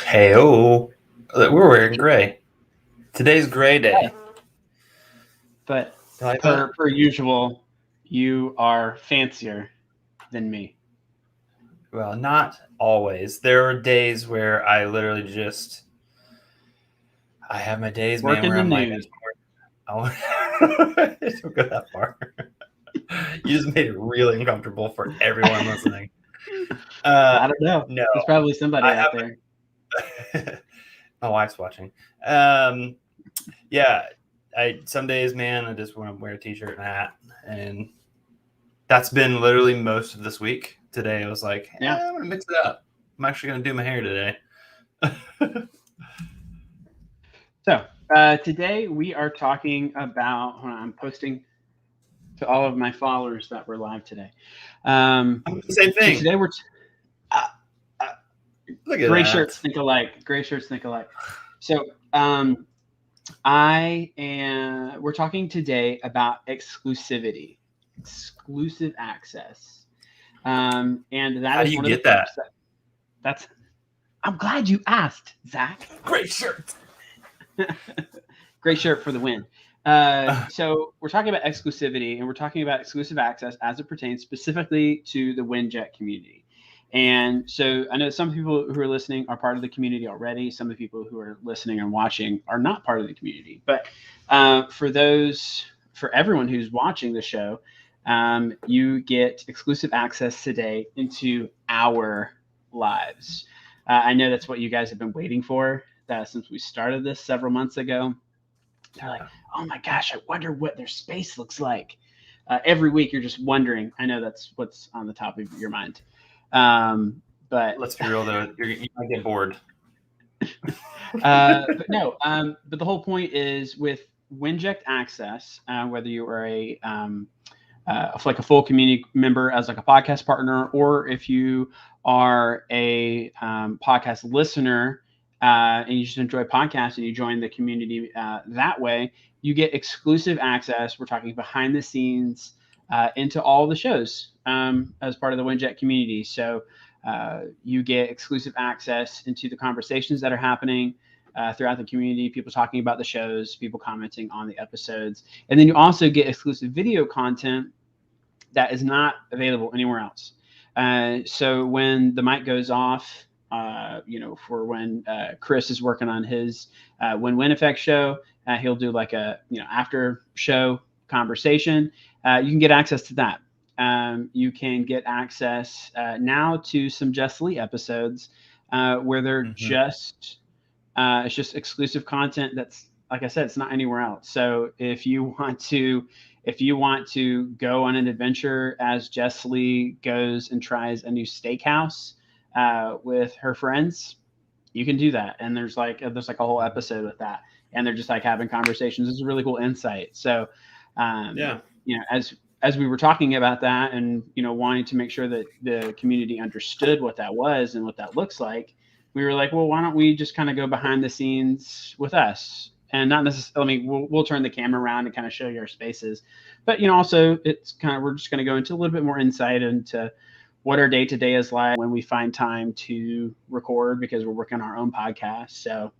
Hey-oh. We're wearing gray. Today's gray day. But Like that? per usual, you are fancier than me. Well, not always. There are days where I literally I have my days, man, Working where the I'm like, nude. don't go that far. You just made it really uncomfortable for everyone listening. I don't know. No, There's probably somebody I out there. my wife's watching. Yeah, some days, man, I just want to wear a t-shirt and a hat, and that's been literally most of this week. Today, I was like, I'm gonna mix it up. I'm actually gonna do my hair today. So today we are talking about. Hold on, I'm posting to all of my followers that we're live today. The same thing. So today we're. Look at gray that. shirts think alike. Gray shirts think alike. So we're talking today about exclusivity, exclusive access, and that How is do you one of get the that? That's. I'm glad you asked, Zach. Gray shirt. Gray shirt for the win. So we're talking about exclusivity, and we're talking about exclusive access as it pertains specifically to the Windjet community. And so I know some people who are listening are part of the community already. Some of the people who are listening and watching are not part of the community. But for everyone who's watching the show, you get exclusive access today into our lives. I know that's what you guys have been waiting for since we started this several months ago. They're like, oh my gosh, I wonder what their space looks like. Every week you're just wondering. I know that's what's on the top of your mind. But let's be real though, you might get bored. But no. But the whole point is with Winject access, whether you are like a full community member as like a podcast partner, or if you are a podcast listener and you just enjoy podcasts and you join the community that way, you get exclusive access. We're talking behind the scenes into all the shows as part of the Windjet community. So you get exclusive access into the conversations that are happening throughout the community, people talking about the shows, people commenting on the episodes. And then you also get exclusive video content that is not available anywhere else. So when the mic goes off, for when Chris is working on his Win-Win Effect show, he'll do like a after show conversation. You can get access to that. You can get access now to some Just Lee episodes where they're just it's just exclusive content that's, like I said, it's not anywhere else. So if you want to go on an adventure as Jess Lee goes and tries a new steakhouse with her friends, you can do that. And there's like a whole episode with that, and they're just like having conversations. It's a really cool insight. So as we were talking about that, and wanting to make sure that the community understood what that was and what that looks like, we were like, well, why don't we just kind of go behind the scenes with us? And not necessarily, we'll turn the camera around and kind of show you our spaces, but also it's we're just going to go into a little bit more insight into what our day-to-day is like when we find time to record, because we're working on our own podcast. So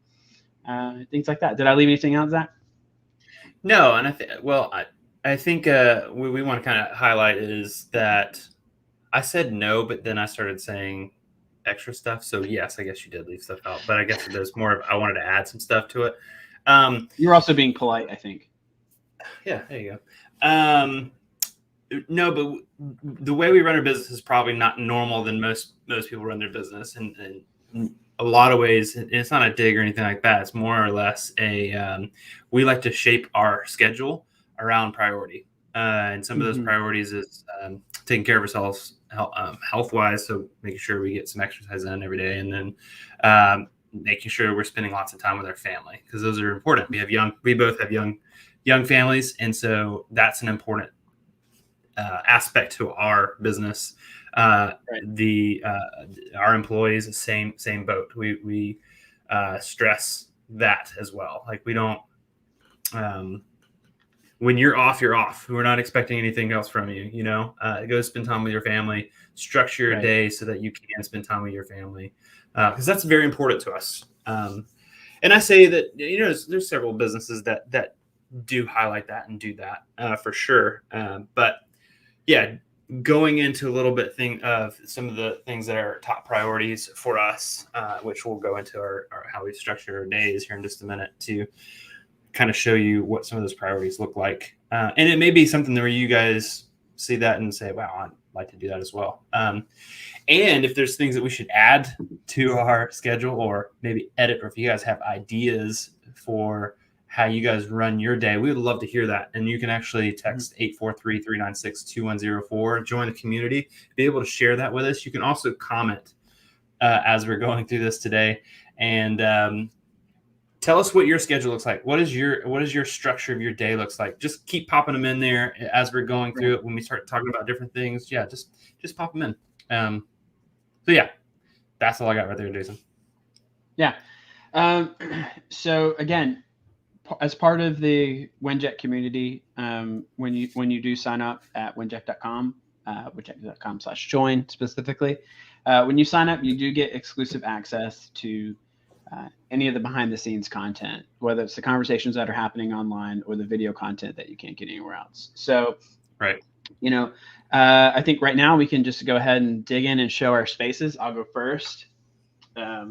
things like that. Did I leave anything out, Zach? No, and I think we want to kind of highlight is that I said no, but then I started saying extra stuff. So yes, I guess you did leave stuff out, but I guess there's more of, I wanted to add some stuff to it. You're also being polite, I think. Yeah, there you go. No, but the way we run our business is probably not normal than most people run their business. And in a lot of ways, it's not a dig or anything like that. It's more or less we like to shape our schedule around priority. And some of those priorities is taking care of ourselves health-wise, so making sure we get some exercise in every day, and then making sure we're spending lots of time with our family, because those are important. We both have young families, and so that's an important aspect to our business. Right. Our employees, same boat. We stress that as well. Like, we don't. When you're off, you're off. We're not expecting anything else from you. Go spend time with your family. Structure your day so that you can spend time with your family. because that's very important to us. And I say that, there's several businesses that do highlight that and do that for sure. But yeah, going into a little bit of some of the things that are top priorities for us, which we'll go into our how we structure our days here in just a minute to kind of show you what some of those priorities look like. And it may be something where you guys see that and say, wow, I'd like to do that as well. And if there's things that we should add to our schedule or maybe edit, or if you guys have ideas for how you guys run your day, we would love to hear that. And you can actually text 843-396-2104, join the community, be able to share that with us. You can also comment as we're going through this today, and tell us what your schedule looks like. What is your structure of your day looks like? Just keep popping them in there as we're going through it. When we start talking about different things, yeah, just pop them in. So yeah, that's all I got right there, Jason. Yeah. So again, as part of the Windjet community, when you do sign up at winject.com, winject.com/join specifically, when you sign up, you do get exclusive access to any of the behind the scenes content, whether it's the conversations that are happening online or the video content that you can't get anywhere else. So, right. I think right now we can just go ahead and dig in and show our spaces. I'll go first.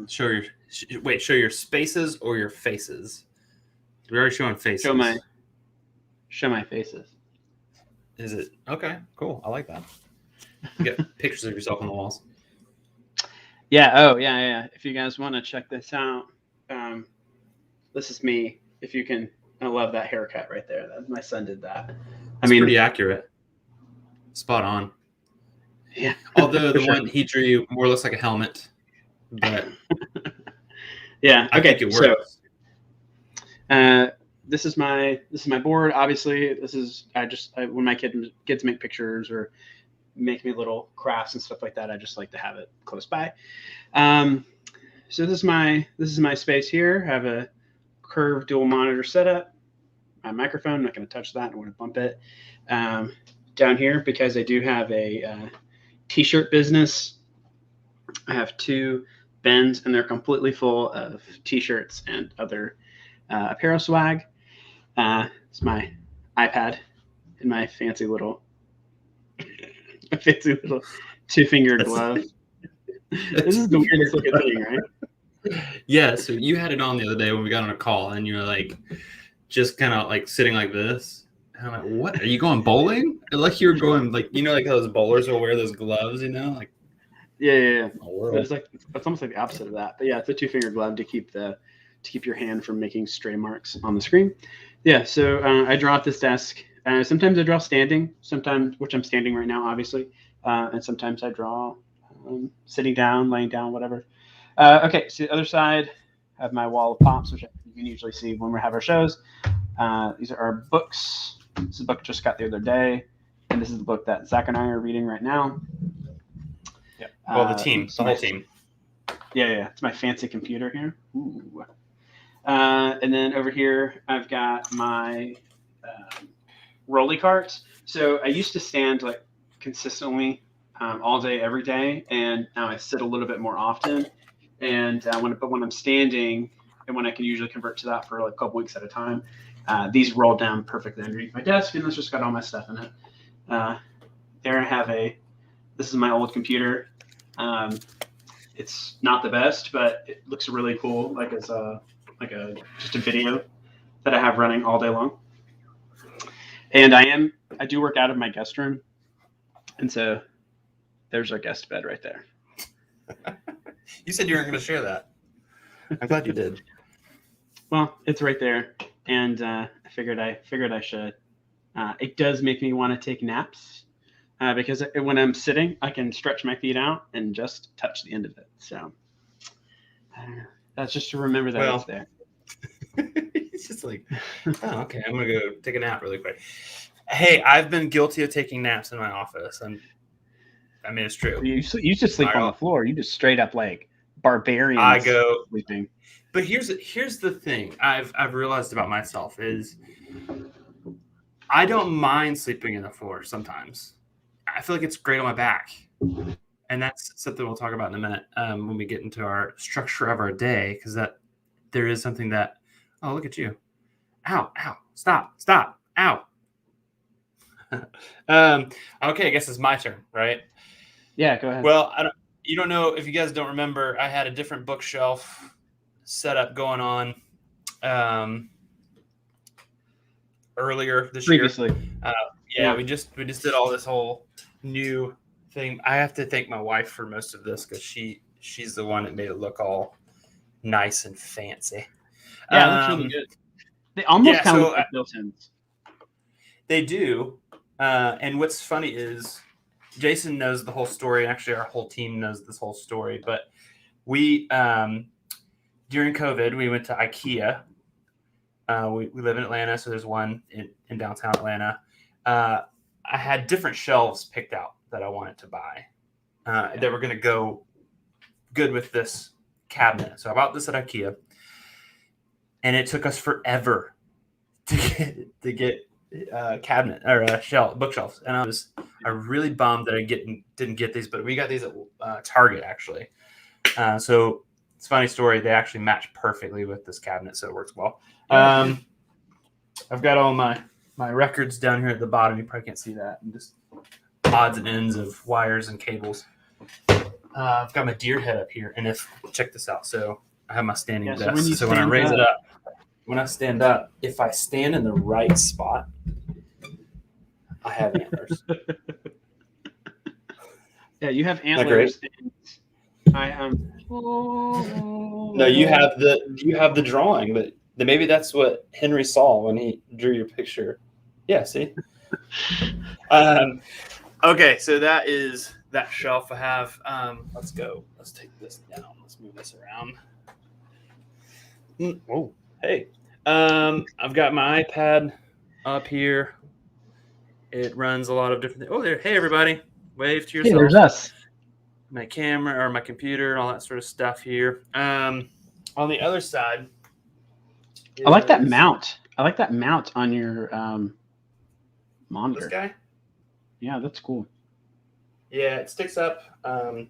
Show your spaces or your faces. We're already showing faces. Show my faces. Is it okay? Cool. I like that. You get pictures of yourself on the walls. Yeah. Oh, yeah. If you guys want to check this out, this is me. If you can, I love that haircut right there. My son did that. It's pretty accurate. Spot on. Yeah. Although the one he drew more looks like a helmet, but yeah. I think it works. So, this is my board. Obviously, this is when my kids make pictures or make me little crafts and stuff like that, I just like to have it close by. So this is my space here. I have a curved dual monitor setup. My microphone, I'm not going to touch that. I don't want to bump it. Down here, because I do have a t-shirt business, I have 2 bins, and they're completely full of t-shirts and other apparel swag. It's my iPad and my fancy little 2-finger glove. This is the weirdest looking thing, right? Yeah. So you had it on the other day when we got on a call, and you were like, just kind of like sitting like this. And I'm like, what? Are you going bowling? Like you were going like like those bowlers will wear those gloves, like. Yeah. It's almost like the opposite of that. But yeah, it's a 2-finger glove to keep your hand from making stray marks on the screen. Yeah. So I draw at this desk. Sometimes I draw standing. Sometimes, which I'm standing right now, obviously. And sometimes I draw sitting down, laying down, whatever. Okay. So the other side, I have my wall of pops, which you can usually see when we have our shows. These are our books. This is a book I just got the other day, and this is the book that Zach and I are reading right now. Yeah. Well, the whole team. Yeah. It's my fancy computer here. Ooh. And then over here, I've got my rolly carts. So I used to stand like consistently all day, every day, and now I sit a little bit more often. And when I'm standing, and when I can usually convert to that for like a couple weeks at a time, these roll down perfectly underneath my desk, and it's just got all my stuff in it. There I have this is my old computer. It's not the best, but it looks really cool, like as just a video that I have running all day long. And I do work out of my guest room, and so there's our guest bed right there. You said you weren't going to share that. I'm glad you did. Well, it's right there, and I figured I should. It does make me want to take naps because when I'm sitting, I can stretch my feet out and just touch the end of it. So that's just to remember that it's there. It's just like, oh, okay, I'm going to go take a nap really quick. Hey, I've been guilty of taking naps in my office, and I mean, it's true. You just sleep on the floor. You just straight up like barbarian. I go sleeping. But here's the thing I've realized about myself is I don't mind sleeping on the floor sometimes. I feel like it's great on my back. And that's something we'll talk about in a minute when we get into our structure of our day, because that there is something that, oh, look at you. Ow, stop, ow. Okay, I guess it's my turn, right? Yeah, go ahead. Well, you don't know, if you guys don't remember, I had a different bookshelf setup going on earlier this Previously. year. Yeah, we just did all this whole new thing. I have to thank my wife for most of this because she's the one that made it look all nice and fancy. Yeah, it looks really good. They almost kind of look like built-ins. They do. And what's funny is Jason knows the whole story. Actually, our whole team knows this whole story. But we, during COVID, we went to IKEA. We live in Atlanta, so there's one in downtown Atlanta. I had different shelves picked out that I wanted to buy that were going to go good with this cabinet. So I bought this at IKEA, and it took us forever to get cabinet or bookshelves. And I really bummed that I didn't get these, but we got these at Target actually. So it's a funny story. They actually match perfectly with this cabinet, so it works well. I've got all my records down here at the bottom. You probably can't see that. And just odds and ends of wires and cables. I've got my deer head up here, and check this out. So I have my standing desk. So when I raise it up, when I stand up, if I stand in the right spot, I have antlers. Yeah, you have antlers. I am. No, you have the drawing, but maybe that's what Henry saw when he drew your picture. Yeah, see. Okay, so that is that shelf I have. Let's go. Let's take this down. Let's move this around. Oh, hey. I've got my iPad up here. It runs a lot of different things. Oh, there. Hey, everybody. Wave to yourself. Hey, there's us. My camera or my computer and all that sort of stuff here. On the other side. I like that mount. I like that mount on your monitor. This guy? Yeah, that's cool. Yeah, it sticks up on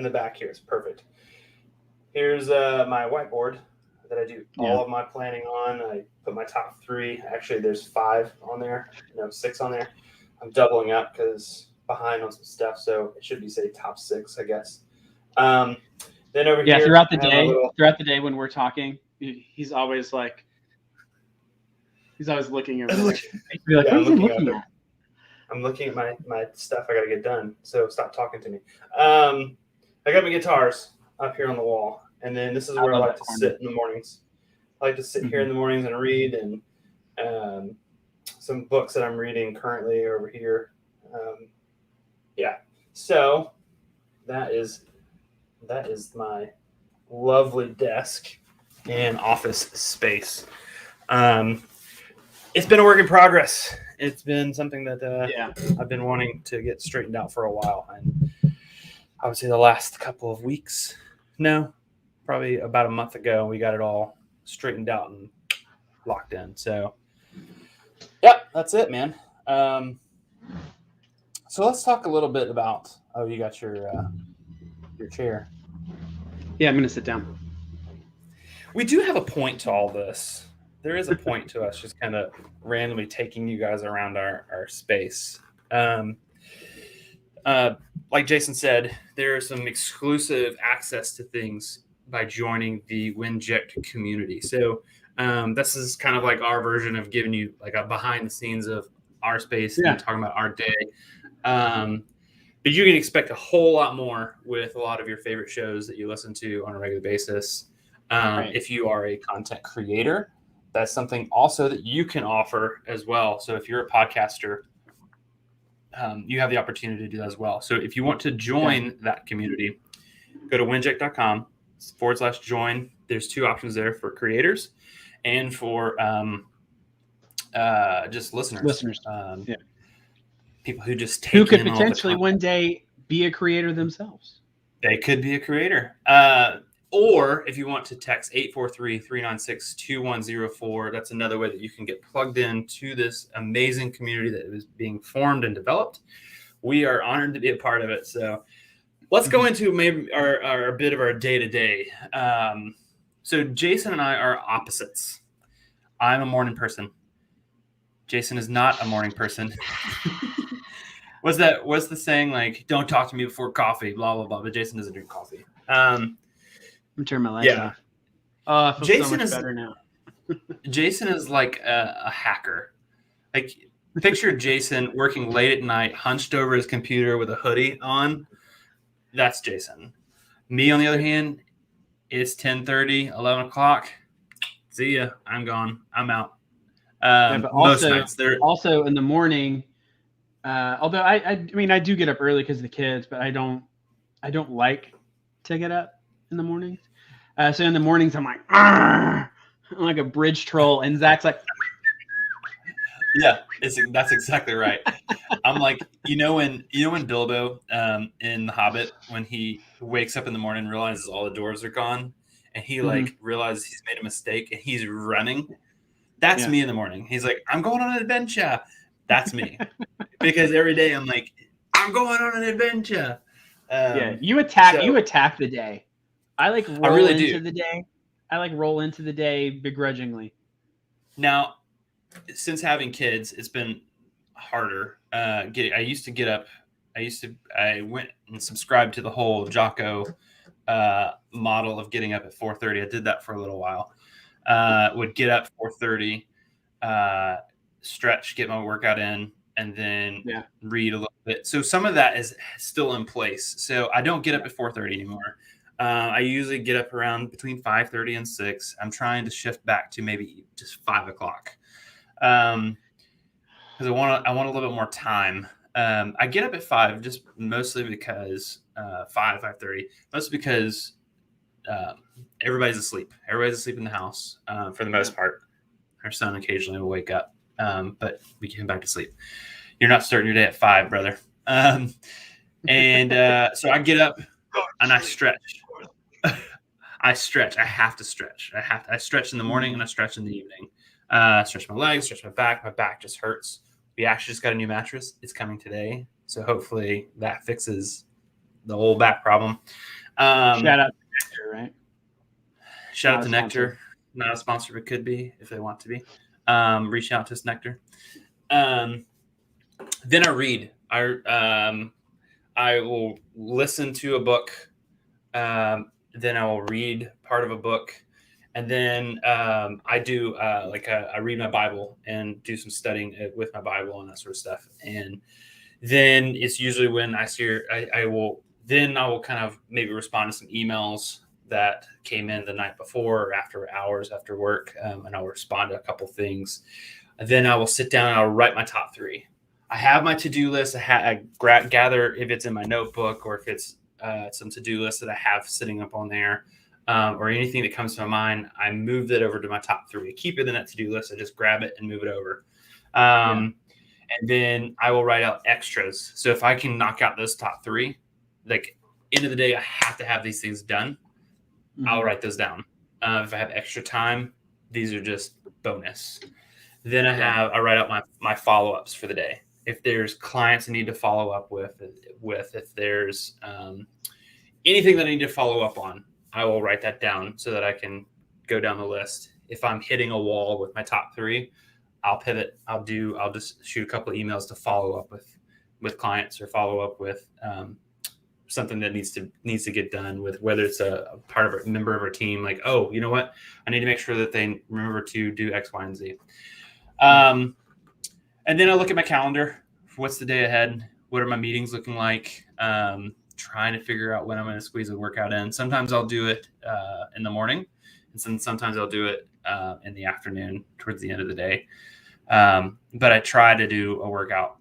the back here. It's perfect. Here's my whiteboard that I do all of my planning on. I put my top 3. Actually, there's 5 on there. 6 on there. I'm doubling up because behind on some stuff, so it should be say top 6, I guess. Then over here. Yeah, throughout the day when we're talking, he's always like, looking at me. Be like, what are you looking at? I'm looking at my stuff I got to get done, so stop talking to me. I got my guitars up here on the wall, and then this is where I like to sit in the mornings. I like to sit here in the mornings and read, and some books that I'm reading currently over here. So that is my lovely desk and office space. It's been a work in progress. It's been something that I've been wanting to get straightened out for a while. And I would say the last couple of weeks, probably about a month ago, we got it all straightened out and locked in. So, that's it, man. So let's talk a little bit about, you got your chair. Yeah, I'm going to sit down. We do have a point to all this. There is a point to us just kind of randomly taking you guys around our space. Like Jason said, there is some exclusive access to things by joining the Windjet community. So this is kind of like our version of giving you like a behind the scenes of our space and talking about our day. But you can expect a whole lot more with a lot of your favorite shows that you listen to on a regular basis. If you are a content creator, that's something also that you can offer as well. So if you're a podcaster, you have the opportunity to do that as well. So if you want to join that community, go to winject.com/join. There's 2 options there for creators and for just listeners. People who just take who could potentially one day be a creator themselves. They could be a creator. Or if you want to text 843-396-2104, that's another way that you can get plugged into this amazing community that is being formed and developed. We are honored to be a part of it. So let's go into maybe our bit of our day-to-day. So Jason and I are opposites. I'm a morning person. Jason is not a morning person. What's the saying, like, don't talk to me before coffee, blah, blah, blah, but Jason doesn't drink coffee. I'm turning my lights off. Oh, I feel so much better now. Jason is like a hacker. Like, picture Jason working late at night, hunched over his computer with a hoodie on. That's Jason. Me, on the other hand, it's 10:30, 11 o'clock. See ya. I'm gone. I'm out. But most nights. Also in the morning, although I mean, I do get up early because of the kids, but I don't like to get up in the mornings. So in the mornings, I'm like, I'm like a bridge troll, and Zach's like, yeah, that's exactly right. I'm like, when Bilbo in The Hobbit, when he wakes up in the morning and realizes all the doors are gone, and he like realizes he's made a mistake and he's running. That's me in the morning. He's like, I'm going on an adventure. That's me. Because every day I'm like, I'm going on an adventure. You attack the day. I like roll into the day. I like roll into the day begrudgingly. Now, since having kids, it's been harder. I used to get up. I went and subscribed to the whole Jocko model of getting up at 4:30. I did that for a little while. Would get up 4:30, stretch, get my workout in, and then read a little bit. So some of that is still in place. So I don't get up at 4:30 anymore. I usually get up around between 5:30 and 6. I'm trying to shift back to maybe just 5 o'clock. Because I want a little bit more time. I get up at 5 just mostly because 5:30, mostly because everybody's asleep. Everybody's asleep in the house for the most part. Our son occasionally will wake up, but we get him back to sleep. You're not starting your day at 5, brother. So I get up and I stretch. I stretch. I have to stretch. I stretch in the morning and I stretch in the evening. Stretch my legs, stretch my back. My back just hurts. We actually just got a new mattress. It's coming today. So hopefully that fixes the whole back problem. Shout out to Nectar, right? Shout out to Nectar. Not a sponsor, but could be if they want to be. Reach out to us, Nectar. Then I read. I will listen to a book. Then I will read part of a book. And then I do I read my Bible and do some studying with my Bible and that sort of stuff. And then it's usually when I will kind of maybe respond to some emails that came in the night before or after hours after work. And I'll respond to a couple things. And then I will sit down and I'll write my top 3. I have my to-do list. I gather if it's in my notebook or if it's some to-do list that I have sitting up on there. Or anything that comes to my mind, I move that over to my top 3. I keep it in that to-do list. I just grab it and move it over. And then I will write out extras. So if I can knock out those top 3, like end of the day, I have to have these things done. I'll write those down. If I have extra time, these are just bonus. Then I write out my follow-ups for the day. If there's clients I need to follow up with, if there's anything that I need to follow up on, I will write that down so that I can go down the list. If I'm hitting a wall with my top 3, I'll pivot. I'll just shoot a couple of emails to follow up with clients or follow up with something that needs to get done with, whether it's a part of a member of our team, like, oh, you know what? I need to make sure that they remember to do X, Y, and Z. And then I look at my calendar. What's the day ahead? What are my meetings looking like? Trying to figure out when I'm going to squeeze a workout in. Sometimes I'll do it in the morning, and sometimes I'll do it in the afternoon towards the end of the day. But I try to do a workout.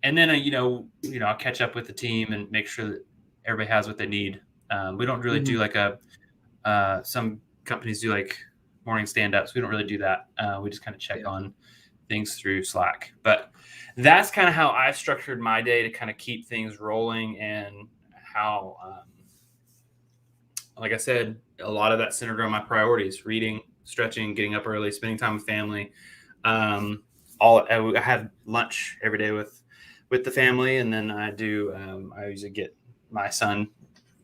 And then I'll catch up with the team and make sure that everybody has what they need. We don't really do like some companies do like morning stand-ups. We don't really do that. We just kind of check on things through Slack. But that's kind of how I've structured my day to kind of keep things rolling, and how, like I said, a lot of that centered around my priorities: reading, stretching, getting up early, spending time with family. I have lunch every day with with the family, and then I usually get my son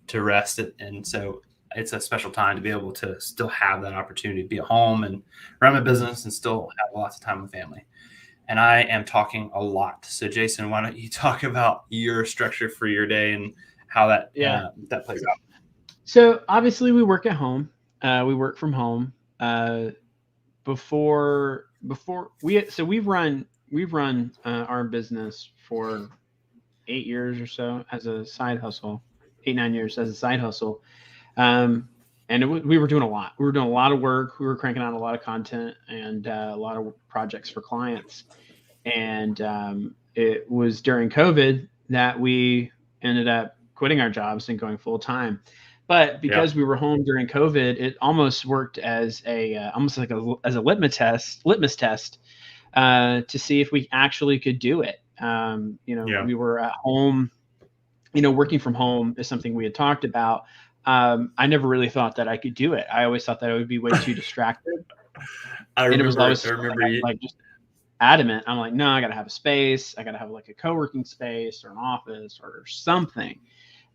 to rest it, and so it's a special time to be able to still have that opportunity to be at home and run my business and still have lots of time with family. And I am talking a lot. So Jason, why don't you talk about your structure for your day and how that that plays out? So obviously we work at home. We work from home. Before we've run our business for 8 years or so as a side hustle, 8-9 years as a side hustle. We were doing a lot. We were doing a lot of work. We were cranking out a lot of content and a lot of projects for clients. And it was during COVID that we ended up quitting our jobs and going full time. But because we were home during COVID, it almost worked as almost like a litmus test to see if we actually could do it. We were at home. Working from home is something we had talked about. I never really thought that I could do it. I always thought that I would be way too distracted. I remember you just adamant. I'm like, no, I got to have a space. I got to have like a co-working space or an office or something.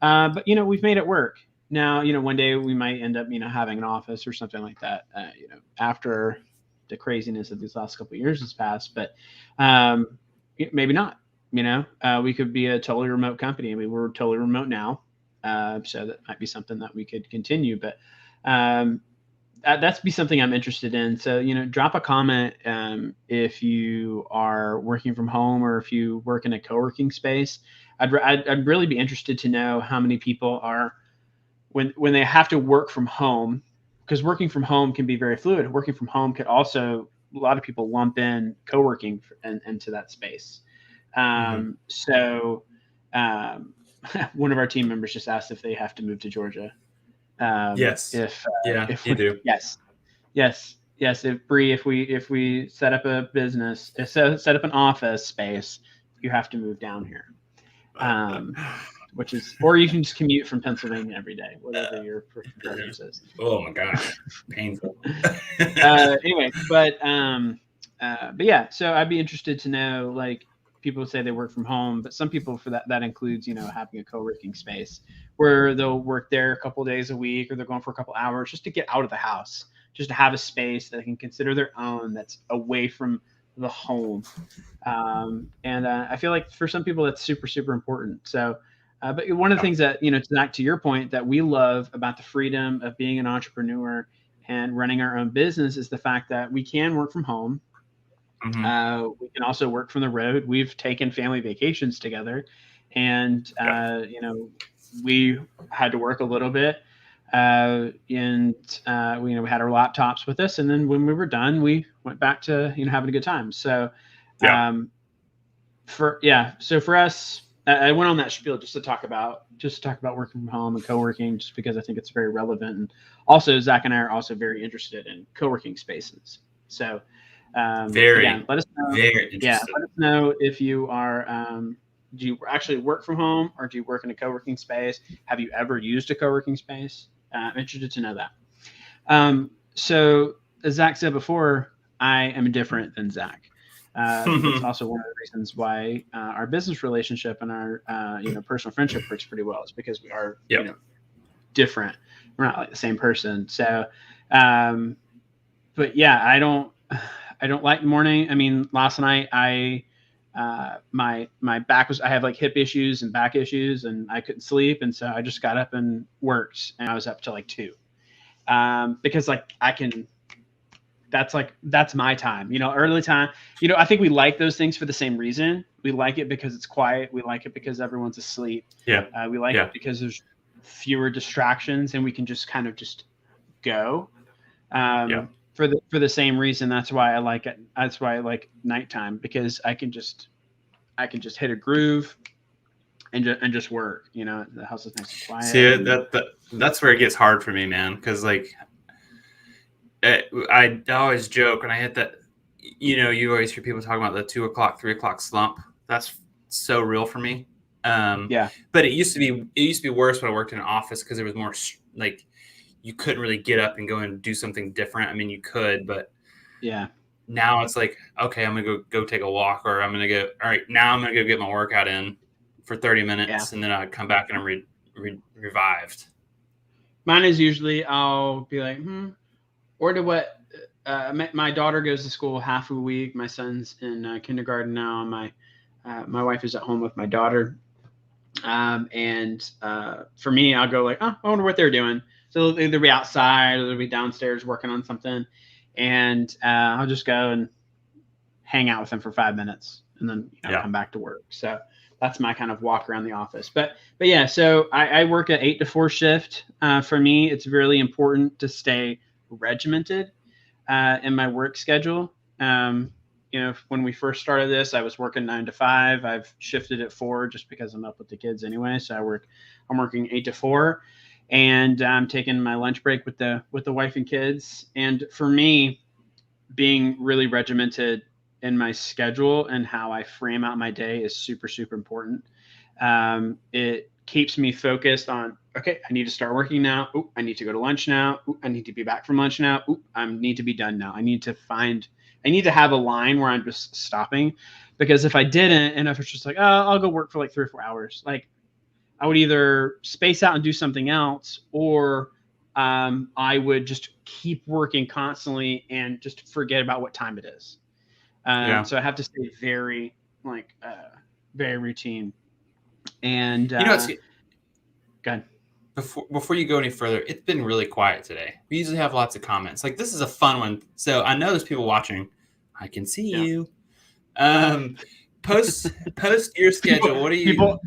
But we've made it work. Now, one day we might end up, having an office or something like that, after the craziness of these last couple of years has passed, but maybe not, we could be a totally remote company. I mean, we're totally remote now. So that might be something that we could continue, but that's be something I'm interested in. So, drop a comment if you are working from home or if you work in a co-working space. I'd really be interested to know how many people are when they have to work from home, because working from home can be very fluid. Working from home could also, a lot of people lump in co-working into that space. So one of our team members just asked if they have to move to Georgia. Yes. If you do. Yes. If we set up a business, set up an office space, you have to move down here. Which is, or you can just commute from Pennsylvania every day, whatever your preference is. Oh my gosh, painful. Anyway, but yeah, so I'd be interested to know, like, people say they work from home, but some people for that includes, having a co-working space where they'll work there a couple of days a week, or they're going for a couple hours just to get out of the house, just to have a space that they can consider their own, that's away from the home. And I feel like for some people that's super, super important. So, but one of the things that, back to your point, that we love about the freedom of being an entrepreneur and running our own business is the fact that we can work from home. Mm-hmm. We can also work from the road. We've taken family vacations together, and we had to work a little bit, and we had our laptops with us, and then when we were done, we went back to having a good time. So, for us, I went on that spiel just to talk about working from home and co-working, just because I think it's very relevant, and also Zach and I are also very interested in co-working spaces. So. Let us know. Let us know if you are. Do you actually work from home, or do you work in a co-working space? Have you ever used a co-working space? I'm interested to know that. So as Zach said before, I am different than Zach. It's also one of the reasons why our business relationship and our personal friendship works pretty well. Is because we are different. We're not like the same person. So, but yeah, I don't like morning. I mean, last night my back was, I have like hip issues and back issues, and I couldn't sleep. And so I just got up and worked, and I was up till like 2. Because like that's my time, early time. I think we like those things for the same reason. We like it because it's quiet. We like it because everyone's asleep. We like it because there's fewer distractions, and we can just kind of just go. For the same reason, that's why I like it. That's why I like nighttime, because I can just hit a groove and just work. The house is nice and quiet. See, that's where it gets hard for me, man. Because like, I always joke when I hit that. You always hear people talking about the 2 o'clock, 3 o'clock slump. That's so real for me. But it used to be worse when I worked in an office, because it was more like, you couldn't really get up and go and do something different. I mean, you could, but now it's like, okay, I'm gonna go take a walk, or I'm gonna go. All right, now I'm gonna go get my workout in for 30 minutes, and then I come back and I'm revived. Mine is usually I'll be like, or to what. My daughter goes to school half a week. My son's in kindergarten now. My wife is at home with my daughter. And for me, I'll go like, I wonder what they're doing. So they'll either be outside or they'll be downstairs working on something. And I'll just go and hang out with them for 5 minutes and then come back to work. So that's my kind of walk around the office. But yeah, so I work an 8 to 4 shift. For me, it's really important to stay regimented in my work schedule. When we first started this, I was working 9 to 5. I've shifted at 4 just because I'm up with the kids anyway. So I'm working 8 to 4, and I'm taking my lunch break with the wife and kids. And for me, being really regimented in my schedule and how I frame out my day is super, super important. It keeps me focused on, okay, I need to start working now. Ooh, I need to go to lunch now. Ooh, I need to be back from lunch now. Ooh, I need to be done now. I need to have a line where I'm just stopping, because if I didn't, and if it's just like, oh, I'll go work for like 3 or 4 hours, like I would either space out and do something else, or I would just keep working constantly and just forget about what time it is. So I have to stay very very routine. And go ahead. Before you go any further, it's been really quiet today. We usually have lots of comments. Like, this is a fun one. So I know there's people watching. I can see you. Post your schedule. What are you? People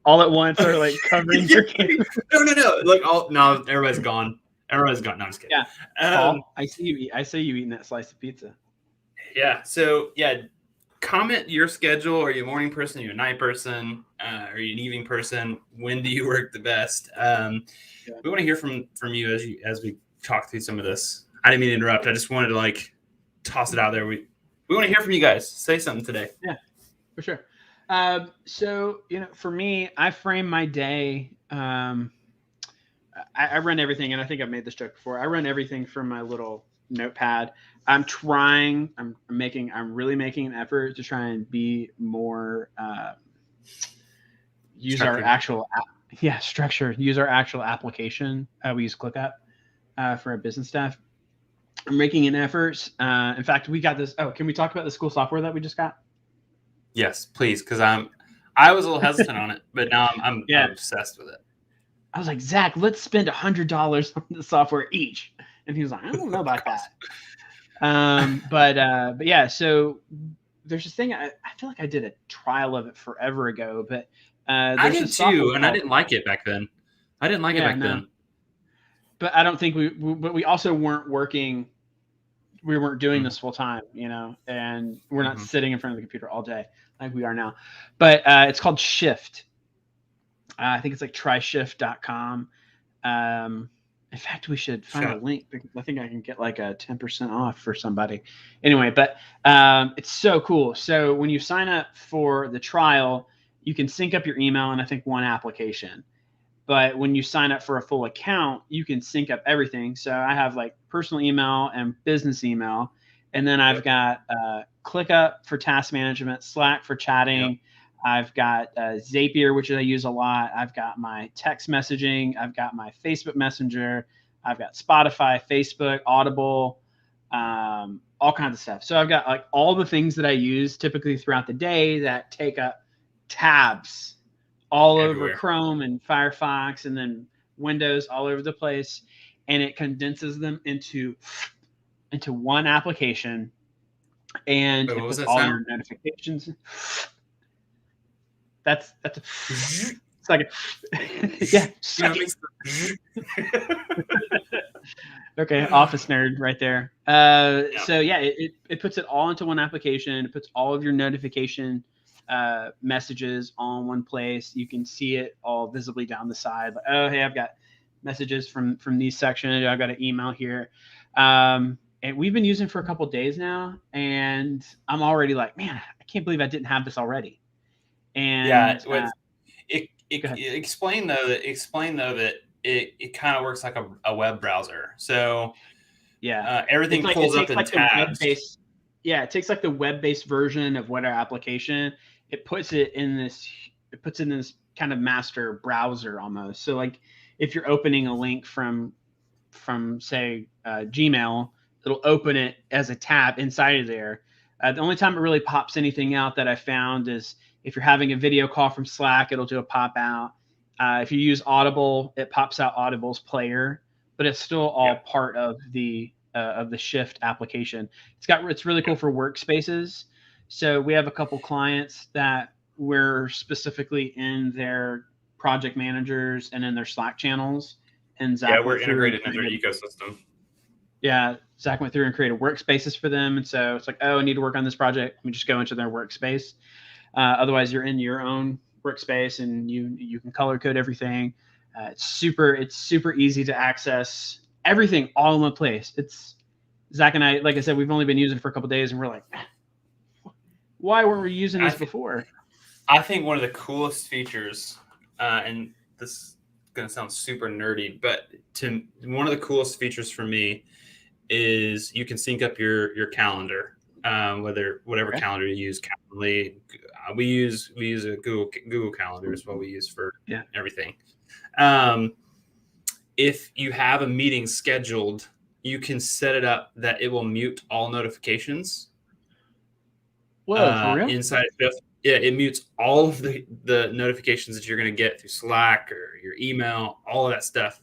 all at once are like covering your camera. No. Like, everybody's gone. Everybody's gone. No, I'm just kidding. Yeah. Paul, I see you eat. I say you eating that slice of pizza. Yeah. So comment your schedule. Are you a morning person? Are you a night person? Are you an evening person? When do you work the best? We want to hear from you as we talk through some of this. I didn't mean to interrupt. I just wanted to toss it out there. We want to hear from you guys. Say something today. Yeah, for sure. So for me, I frame my day. I run everything, and I think I've made this joke before. I run everything from my little notepad. I'm really making an effort to try and be more use our actual structure. Use our actual application. We use ClickUp for our business staff. I'm making an effort. In fact, we got this. Oh, can we talk about the school software that we just got? Yes, please, because I was a little hesitant on it, but now I'm obsessed with it. I was like, Zach, let's spend $100 on the software each, and he was like, I don't know about that. But yeah, so there's this thing. I feel like I did a trial of it forever ago, but I did too, and I didn't like it back then. Then. But I don't think we also weren't working. We weren't doing this full time, and we're not sitting in front of the computer all day like we are now. But it's called Shift. I think it's like tryshift.com. In fact, we should find a link, because I think I can get like a 10% off for somebody. Anyway, but it's so cool. So when you sign up for the trial, you can sync up your email and I think one application. But when you sign up for a full account, you can sync up everything. So I have like personal email and business email. And then I've got ClickUp for task management, Slack for chatting. Yep. I've got Zapier, which I use a lot. I've got my text messaging. I've got my Facebook Messenger. I've got Spotify, Facebook, Audible, all kinds of stuff. So I've got like all the things that I use typically throughout the day that take up tabs all everywhere. Over Chrome and Firefox, and then Windows all over the place. And it condenses them into one application. And it puts all your notifications. That's it's like okay, office nerd right there. So yeah, it puts it all into one application. It puts all of your notification messages all in one place. You can see it all visibly down the side. Like, oh, hey, I've got messages from these sections. I've got an email here. And we've been using it for a couple of days now, and I'm already like, man, I can't believe I didn't have this already. And explain though that it kind of works like a web browser. So everything pulls up in tabs. it takes like the web-based version of what our application, it puts it in this kind of master browser almost. So like if you're opening a link from say Gmail, it'll open it as a tab inside of there. The only time it really pops anything out that I found is if you're having a video call from Slack, it'll do a pop out. If you use Audible, it pops out Audible's player, but it's still all part of the Shift application. It's really cool for workspaces. So we have a couple clients that we're specifically in their project managers and in their Slack channels. And Zach we're integrated in their ecosystem. Yeah, Zach went through and created workspaces for them. And so it's like, oh, I need to work on this project. Let me just go into their workspace. Otherwise, you're in your own workspace and you can color code everything. It's super easy to access everything all in one place. It's Zach and I, like I said, we've only been using it for a couple of days and we're like, why weren't we using this before? I think one of the coolest features, and this is going to sound super nerdy, but one of the coolest features for me is you can sync up your calendar, whatever calendar you use. Calendly, we use a Google Calendar is what we use for everything. If you have a meeting scheduled, you can set it up that it will mute all notifications. Whoa, for real? Inside Shift. Yeah, it mutes all of the notifications that you're going to get through Slack or your email. All of that stuff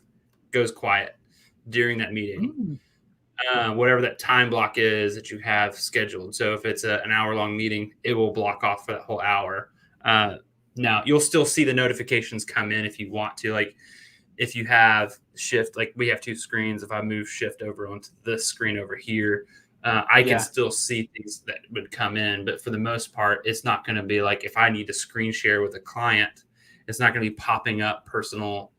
goes quiet during that meeting. Whatever that time block is that you have scheduled. So if it's an hour-long meeting, it will block off for that whole hour. Now, you'll still see the notifications come in if you want to. Like if you have Shift, like we have two screens. If I move Shift over onto this screen over here, I can still see things that would come in, but for the most part, it's not going to be like if I need to screen share with a client, it's not going to be popping up personal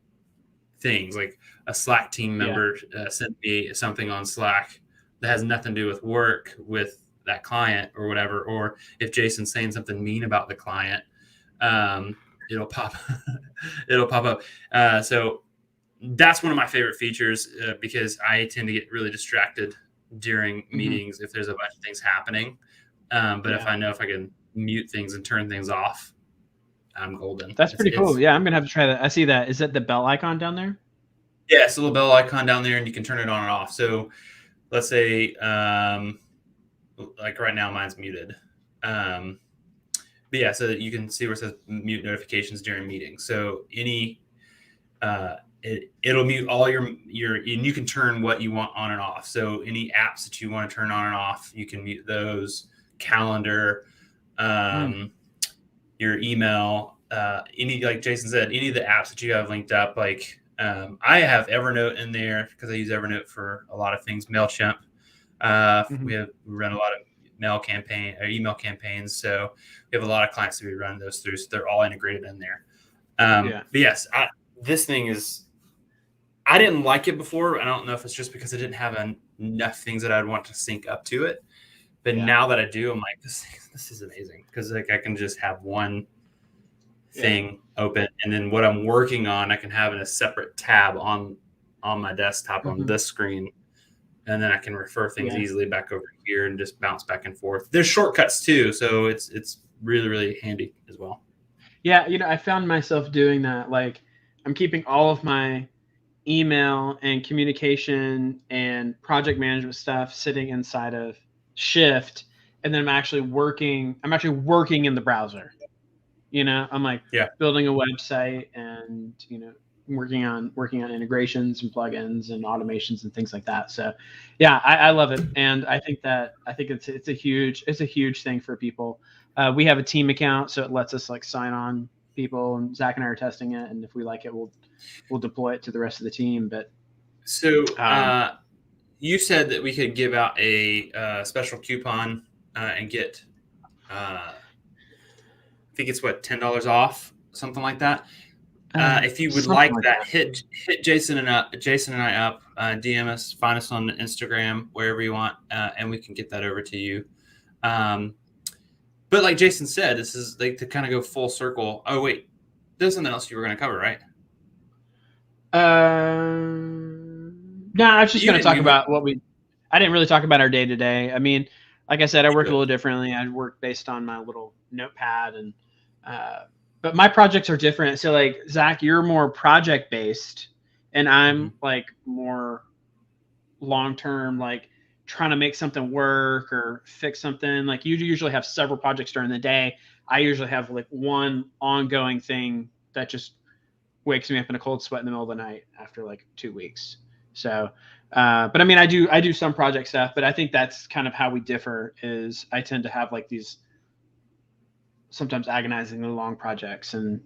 things. Like a Slack team member sent me something on Slack that has nothing to do with work with that client or whatever. Or if Jason's saying something mean about the client, it'll pop up. So that's one of my favorite features because I tend to get really distracted during meetings if there's a bunch of things happening. But if I know if I can mute things and turn things off, I'm golden. That's pretty cool. Yeah, I'm going to have to try that. I see that. Is that the bell icon down there? Yeah, it's a little bell icon down there and you can turn it on and off. So let's say, like right now, mine's muted. But yeah, so that you can see where it says mute notifications during meetings. So it'll mute all your and you can turn what you want on and off. So any apps that you want to turn on and off, you can mute those. Calendar, your email, like Jason said, any of the apps that you have linked up. Like I have Evernote in there because I use Evernote for a lot of things. MailChimp, we run a lot of email campaigns. So we have a lot of clients that we run those through. So they're all integrated in there. But yes, this thing is. I didn't like it before. I don't know if it's just because I didn't have enough things that I'd want to sync up to it. But now that I do, I'm like, this is amazing because like I can just have one thing open, and then what I'm working on, I can have in a separate tab on my desktop on this screen, and then I can refer things easily back over here and just bounce back and forth. There's shortcuts too, so it's really, really handy as well. Yeah, I found myself doing that. Like I'm keeping all of my email and communication and project management stuff sitting inside of Shift, and then I'm actually working in the browser. I'm like building a website and working on integrations and plugins and automations and things like that. So yeah, I love it, and I think it's a huge thing for people. We have a team account, so it lets us like sign on people, and Zach and I are testing it, and if we like it, we'll deploy it to the rest of the team. But so you said that we could give out a special coupon and get I think it's $10 off, something like that. If you would like that, hit Jason and I up, DM us, find us on Instagram, wherever you want, and we can get that over to you. But like Jason said, this is like to kind of go full circle. Oh wait, there's something else you were going to cover, right? No, I was just going to talk about I didn't really talk about our day to day. I mean, like I said, I work a little differently. I work based on my little notepad, and but my projects are different. So like Zach, you're more project based, and I'm like more long term, like trying to make something work or fix something. Like you usually have several projects during the day. I usually have like one ongoing thing that just wakes me up in a cold sweat in the middle of the night after like 2 weeks. So, but I mean, I do some project stuff, but I think that's kind of how we differ. Is I tend to have like these sometimes agonizingly long projects, and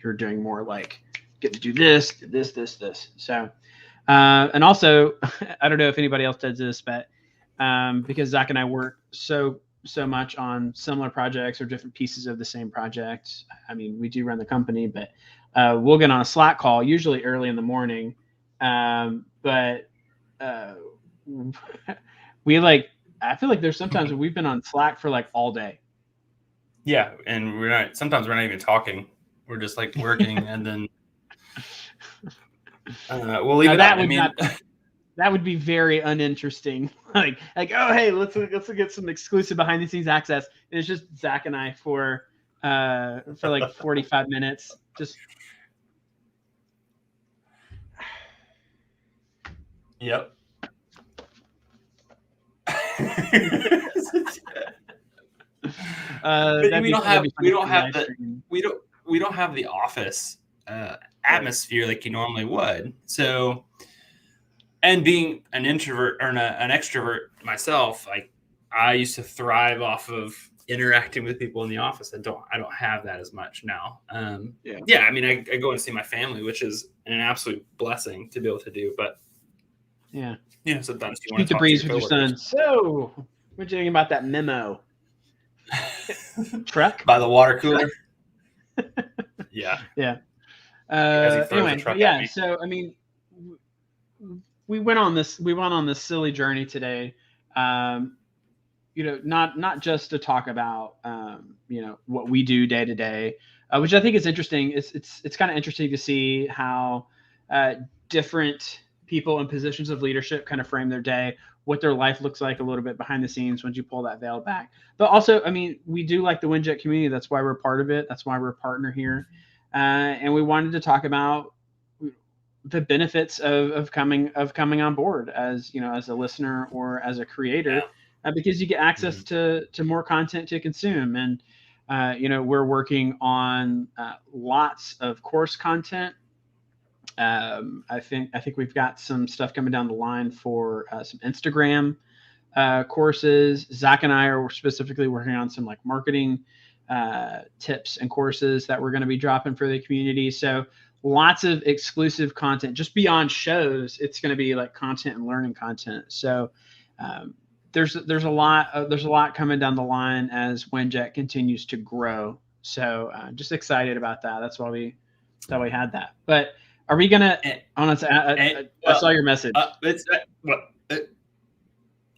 you're doing more like get to do this. So, and also, I don't know if anybody else does this, but because Zach and I work so much on similar projects or different pieces of the same project. I mean, we do run the company, but we'll get on a Slack call usually early in the morning. But we like, I feel like there's sometimes we've been on Slack for like all day. Yeah. And sometimes we're not even talking. We're just like working and then we'll leave it out. I mean, that would be very uninteresting. like, oh, hey, let's get some exclusive behind the scenes access. And it's just Zach and I for like 45 minutes. Just. Yep. We don't have the office atmosphere like you normally would. So, and being an introvert or an extrovert myself, like I used to thrive off of interacting with people in the office. I don't have that as much now. Yeah. I mean, I go and see my family, which is an absolute blessing to be able to do. But yeah, sometimes you want to shoot the breeze with your son. So, what do you think about that memo? Truck by the water cooler. Yeah. Anyway, yeah. So I mean, we went on this silly journey today. Not just to talk about what we do day to day, which I think is interesting. It's kind of interesting to see how different people in positions of leadership kind of frame their day, what their life looks like a little bit behind the scenes once you pull that veil back. But also, I mean, we do like the Windjet community. That's why we're part of it. That's why we're a partner here. And we wanted to talk about the benefits of coming on board as a listener or as a creator, because you get access to more content to consume. And we're working on lots of course content. I think we've got some stuff coming down the line for some Instagram courses. Zach and I are specifically working on some like marketing tips and courses that we're going to be dropping for the community. So lots of exclusive content just beyond shows. It's going to be like content and learning content. So there's a lot coming down the line as Windjet continues to grow. So just excited about that. That's why we had that. But are we gonna? I saw your message.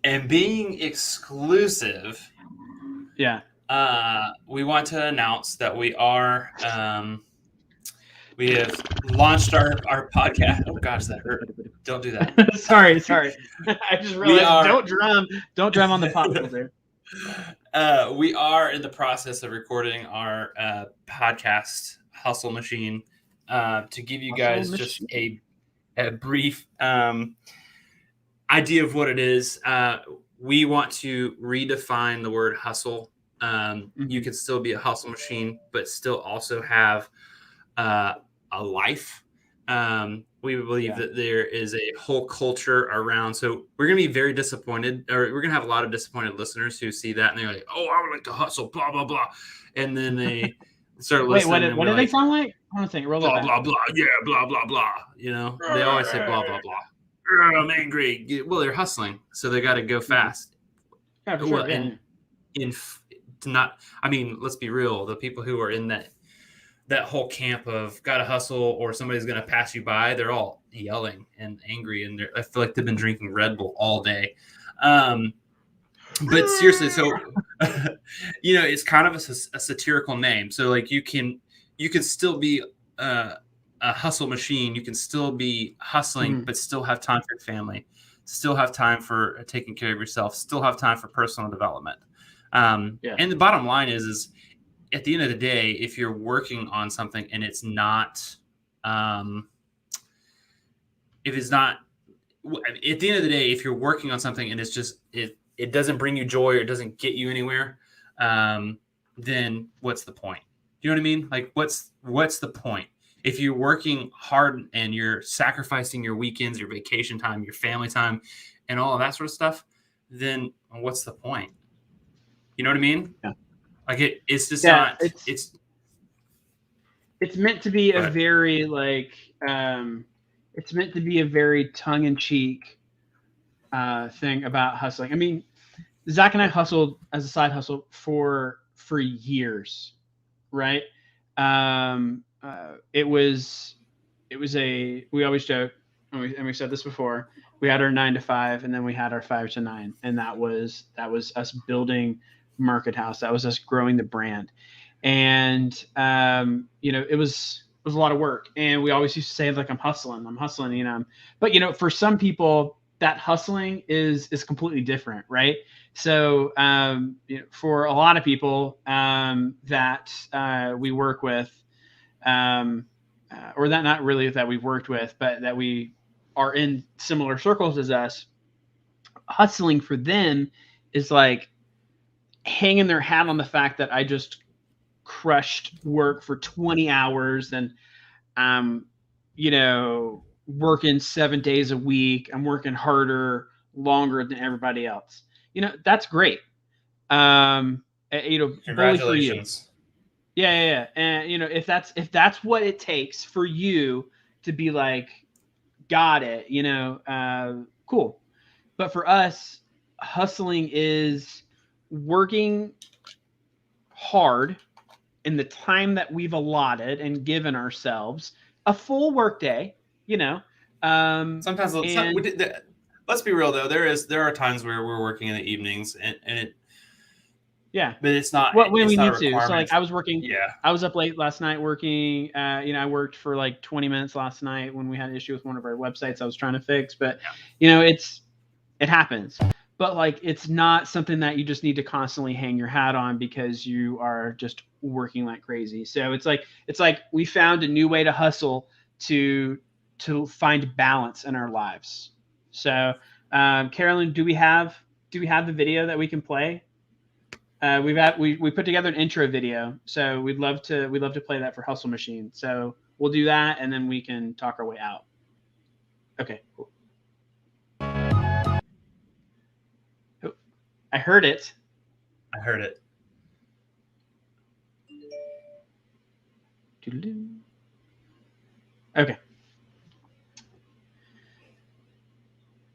And being exclusive. Yeah. We want to announce that we are. We have launched our podcast. Oh gosh, that hurt. Don't do that. sorry. I just realized don't drum on the pop filter. We are in the process of recording our podcast Hustle Machine. To give you guys just a brief idea of what it is, we want to redefine the word hustle. You can still be a hustle machine, but still also have a life. We believe that there is a whole culture around. So we're going to be very disappointed, or we're going to have a lot of disappointed listeners who see that and they're like, "Oh, I would like to hustle, blah blah blah," and then they start listening. What do they sound like? I want to think. Blah blah blah. Yeah, blah blah blah. They always say blah blah blah. I'm angry. Well, they're hustling, so they got to go fast. Yeah, for sure. I mean, let's be real. The people who are in that whole camp of gotta hustle or somebody's gonna pass you by, they're all yelling and angry, and I feel like they've been drinking Red Bull all day. But seriously, so it's kind of a satirical name. So like you can still be a hustle machine. You can still be hustling, but still have time for your family. still have time for taking care of yourself, still have time for personal development. And the bottom line is at the end of the day, if you're working on something and it's not, if it's not, at the end of the day, if you're working on something and it's just, it doesn't bring you joy or it doesn't get you anywhere, then what's the point? You know what I mean? Like what's the point? If you're working hard and you're sacrificing your weekends, your vacation time, your family time, and all of that sort of stuff, then what's the point? You know what I mean? Yeah. Like it's just not. It's meant to be a very it's meant to be a very tongue-in-cheek thing about hustling. I mean, Zach and I hustled as a side hustle for years, right? It was we always joke, and we said this before, we had our 9 to 5 and then we had our 5 to 9. And that was us building Market House. That was us growing the brand. And, it was a lot of work. And we always used to say like, I'm hustling, but for some people that hustling is completely different. Right. So, for a lot of people, that we work with, or that not really that we've worked with, but that we are in similar circles as us, hustling for them is like hanging their hat on the fact that I just crushed work for 20 hours and working 7 days a week. I'm working harder, longer than everybody else. That's great. Congratulations. For you. Yeah. And if that's what it takes for you to be like, got it, cool. But for us, hustling is working hard in the time that we've allotted and given ourselves a full work day, Sometimes let's be real though. There are times where we're working in the evenings and it, yeah, but it's not when we not need to. So like I was working, yeah, I was up late last night working, I worked for like 20 minutes last night when we had an issue with one of our websites I was trying to fix, but it happens. But like, it's not something that you just need to constantly hang your hat on because you are just working like crazy. So it's like we found a new way to hustle to find balance in our lives. So, Carolyn, do we have the video that we can play? We put together an intro video, so we'd love to play that for Hustle Machine. So we'll do that, and then we can talk our way out. Okay, cool. Oh, I heard it. Okay.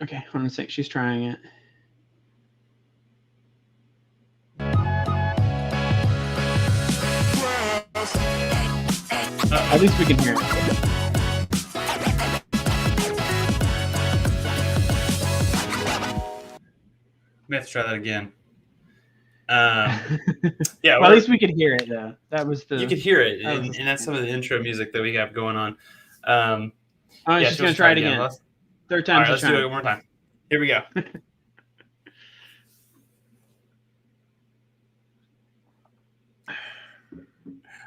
Okay, hold on a sec. She's trying it. At least we can hear it. We have to try that again. Yeah. Well, at least we could hear it though. You could hear it, and that's some of the intro music that we have going on. She's gonna try it again. Third time. All right, let's do it one more time. Here we go.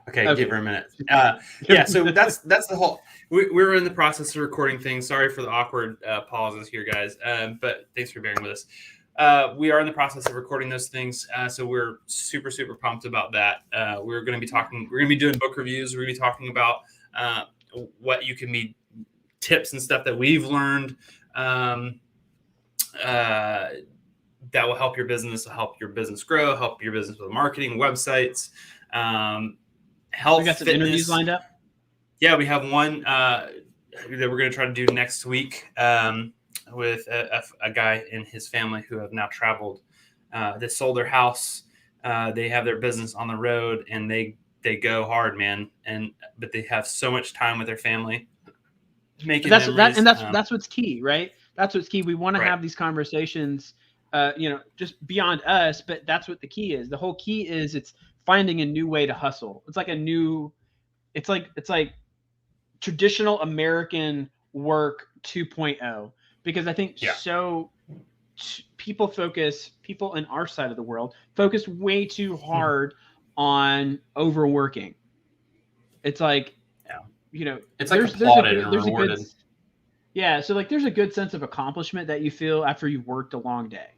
Okay, give her a minute. So that's the whole. We're in the process of recording things. Sorry for the awkward pauses here, guys. But thanks for bearing with us. We are in the process of recording those things, so we're super pumped about that. We're going to be doing book reviews. We're going to be talking about what you can be tips and stuff that we've learned that will help your business, grow, help your business with marketing, websites, health. We got some fitness. Interviews lined up. Yeah, we have one that we're going to try to do next week with a guy and his family who have now traveled. They sold their house. They have their business on the road, and they go hard, man. But they have so much time with their family. That's what's key, right? That's what's key. We want to have these conversations, just beyond us. But that's what the key is. The whole key is it's finding a new way to hustle. It's like traditional American work 2.0. because I think people in our side of the world focus way too hard on overworking. It's like, it's like applauded and there's rewarded. So like there's a good sense of accomplishment that you feel after you've worked a long day.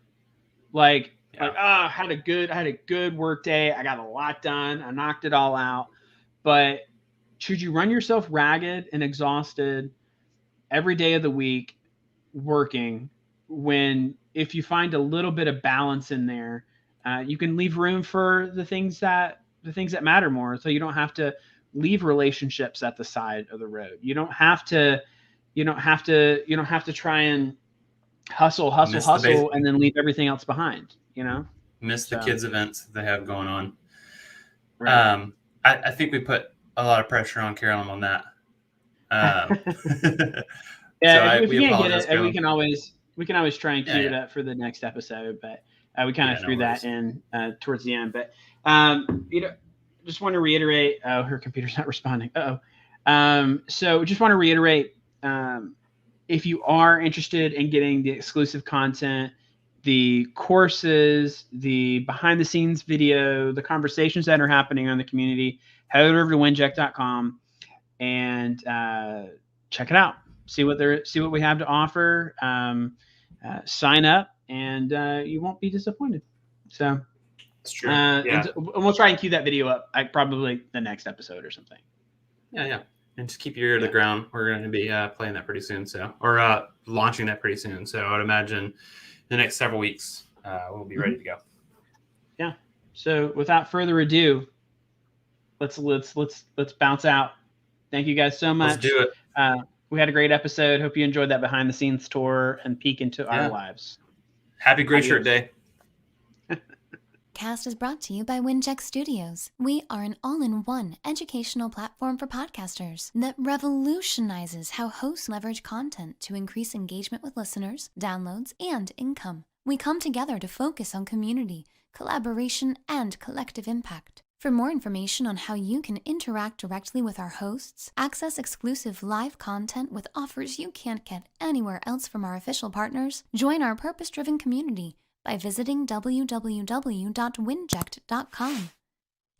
I had a good work day. I got a lot done. I knocked it all out. But should you run yourself ragged and exhausted every day of the week working, when if you find a little bit of balance in there, you can leave room for the things that matter more. So you don't have to leave relationships at the side of the road. You don't have to try and hustle and then leave everything else behind, Miss the kids' events that they have going on. Right. I think we put a lot of pressure on Carolyn on that. If you can't get it, we can always try and cue it up for the next episode, but we kind of threw that in towards the end. But just want to reiterate. Oh, her computer's not responding. So just want to reiterate. If you are interested in getting the exclusive content, the courses, the behind the scenes video, the conversations that are happening on the community, head over to winject.com and check it out. See what we have to offer. Sign up, and you won't be disappointed. So it's true. And we'll try and cue that video up, probably the next episode or something. Yeah. And just keep your ear to the ground. We're going to be playing that pretty soon, or launching that pretty soon. So I would imagine the next several weeks we'll be ready to go. Yeah. So without further ado, let's bounce out. Thank you guys so much. Let's do it. We had a great episode. Hope you enjoyed that behind the scenes tour and peek into our lives. Happy Great Shirt Day. Cast is brought to you by Windjet Studios. We are an all-in-one educational platform for podcasters that revolutionizes how hosts leverage content to increase engagement with listeners, downloads, and income. We come together to focus on community, collaboration, and collective impact. For more information on how you can interact directly with our hosts, access exclusive live content with offers you can't get anywhere else from our official partners, join our purpose-driven community by visiting www.winject.com.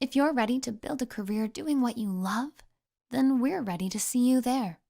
If you're ready to build a career doing what you love, then we're ready to see you there.